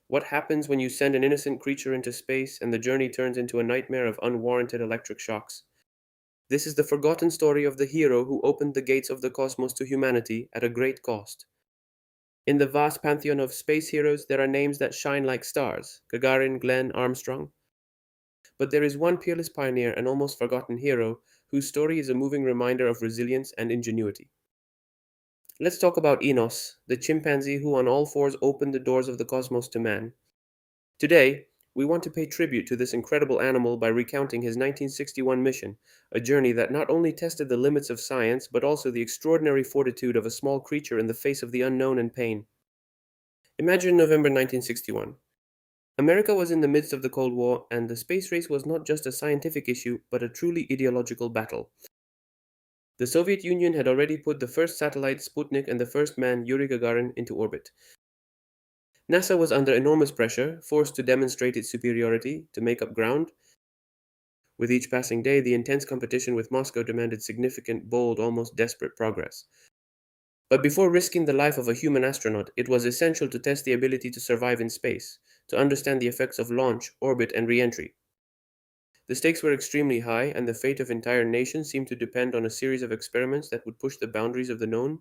What happens when you send an innocent creature into space and the journey turns into a nightmare of unwarranted electric shocks? This is the forgotten story of the hero who opened the gates of the cosmos to humanity at a great cost. In the vast pantheon of space heroes, there are names that shine like stars: Gagarin, Glenn, Armstrong. But there is one peerless pioneer and almost forgotten hero whose story is a moving reminder of resilience and ingenuity. Let's talk about Enos, the chimpanzee who on all fours opened the doors of the cosmos to man. Today, we want to pay tribute to this incredible animal by recounting his 1961 mission, a journey that not only tested the limits of science but also the extraordinary fortitude of a small creature in the face of the unknown and pain. Imagine November 1961. America was in the midst of the Cold War, and the space race was not just a scientific issue but a truly ideological battle. The Soviet Union had already put the first satellite, Sputnik, and the first man, Yuri Gagarin, into orbit. NASA was under enormous pressure, forced to demonstrate its superiority, to make up ground. With each passing day, the intense competition with Moscow demanded significant, bold, almost desperate progress. But before risking the life of a human astronaut, it was essential to test the ability to survive in space, to understand the effects of launch, orbit, and re-entry. The stakes were extremely high, and the fate of entire nations seemed to depend on a series of experiments that would push the boundaries of the known,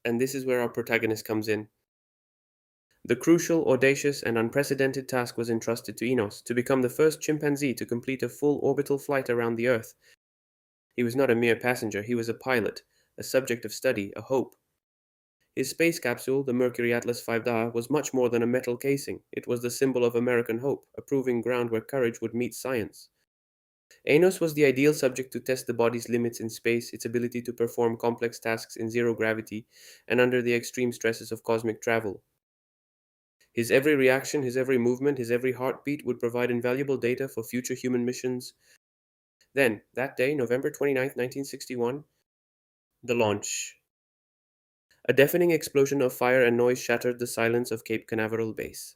and this is where our protagonist comes in. The crucial, audacious, and unprecedented task was entrusted to Enos to become the first chimpanzee to complete a full orbital flight around the Earth. He was not a mere passenger, he was a pilot, a subject of study, a hope. His space capsule, the Mercury Atlas 5 was much more than a metal casing. It was the symbol of American hope, a proving ground where courage would meet science. Enos was the ideal subject to test the body's limits in space, its ability to perform complex tasks in zero gravity and under the extreme stresses of cosmic travel. His every reaction, his every movement, his every heartbeat would provide invaluable data for future human missions. Then, that day, November 29, 1961, the launch. A deafening explosion of fire and noise shattered the silence of Cape Canaveral Base.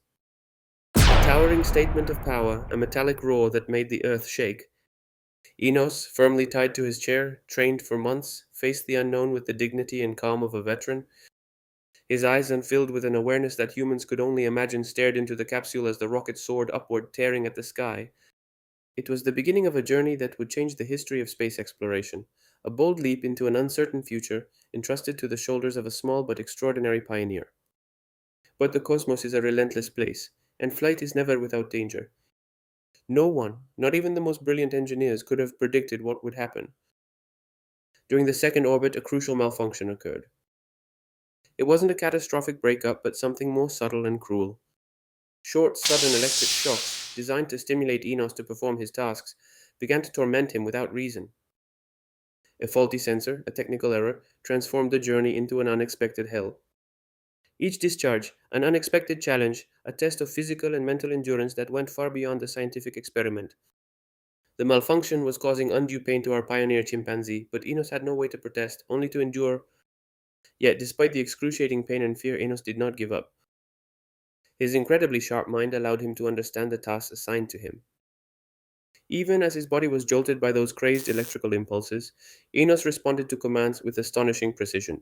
A towering statement of power, a metallic roar that made the earth shake. Enos, firmly tied to his chair, trained for months, faced the unknown with the dignity and calm of a veteran. His eyes, unfilled with an awareness that humans could only imagine, stared into the capsule as the rocket soared upward, tearing at the sky. It was the beginning of a journey that would change the history of space exploration, a bold leap into an uncertain future entrusted to the shoulders of a small but extraordinary pioneer. But the cosmos is a relentless place, and flight is never without danger. No one, not even the most brilliant engineers, could have predicted what would happen. During the second orbit, a crucial malfunction occurred. It wasn't a catastrophic breakup, but something more subtle and cruel. Short, sudden electric shocks, designed to stimulate Enos to perform his tasks, began to torment him without reason. A faulty sensor, a technical error, transformed the journey into an unexpected hell. Each discharge, an unexpected challenge, a test of physical and mental endurance that went far beyond the scientific experiment. The malfunction was causing undue pain to our pioneer chimpanzee, but Enos had no way to protest, only to endure. Yet, despite the excruciating pain and fear, Enos did not give up. His incredibly sharp mind allowed him to understand the tasks assigned to him. Even as his body was jolted by those crazed electrical impulses, Enos responded to commands with astonishing precision.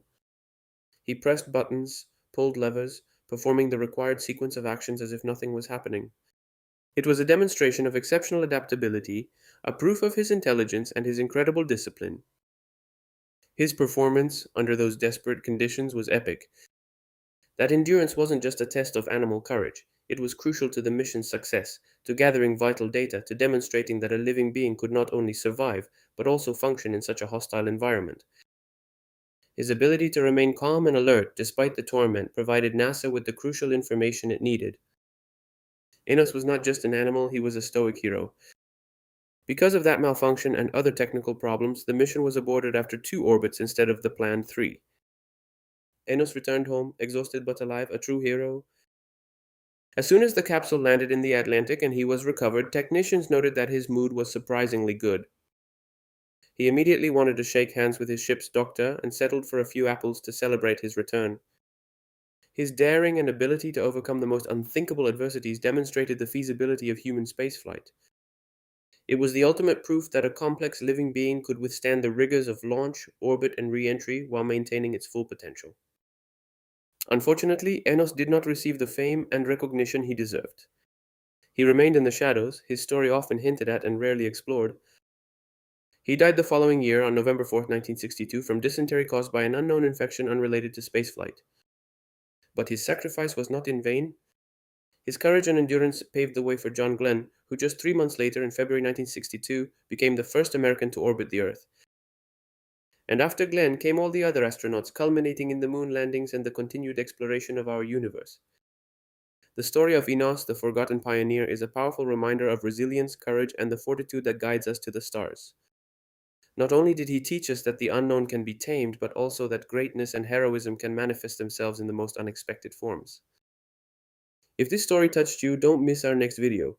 He pressed buttons, pulled levers, performing the required sequence of actions as if nothing was happening. It was a demonstration of exceptional adaptability, a proof of his intelligence and his incredible discipline. His performance under those desperate conditions was epic. That endurance wasn't just a test of animal courage, it was crucial to the mission's success, to gathering vital data, to demonstrating that a living being could not only survive, but also function in such a hostile environment. His ability to remain calm and alert despite the torment provided NASA with the crucial information it needed. Enos was not just an animal, he was a stoic hero. Because of that malfunction and other technical problems, the mission was aborted after 2 orbits instead of the planned 3. Enos returned home, exhausted but alive, a true hero. As soon as the capsule landed in the Atlantic and he was recovered, technicians noted that his mood was surprisingly good. He immediately wanted to shake hands with his ship's doctor and settled for a few apples to celebrate his return. His daring and ability to overcome the most unthinkable adversities demonstrated the feasibility of human spaceflight. It was the ultimate proof that a complex living being could withstand the rigors of launch, orbit, and re-entry while maintaining its full potential. Unfortunately, Enos did not receive the fame and recognition he deserved. He remained in the shadows, his story often hinted at and rarely explored. He died the following year on November 4th, 1962, from dysentery caused by an unknown infection unrelated to spaceflight. But his sacrifice was not in vain. His courage and endurance paved the way for John Glenn, who just 3 months later, in February 1962, became the first American to orbit the Earth. And after Glenn came all the other astronauts, culminating in the moon landings and the continued exploration of our universe. The story of Enos, the forgotten pioneer, is a powerful reminder of resilience, courage, and the fortitude that guides us to the stars. Not only did he teach us that the unknown can be tamed, but also that greatness and heroism can manifest themselves in the most unexpected forms. If this story touched you, don't miss our next video.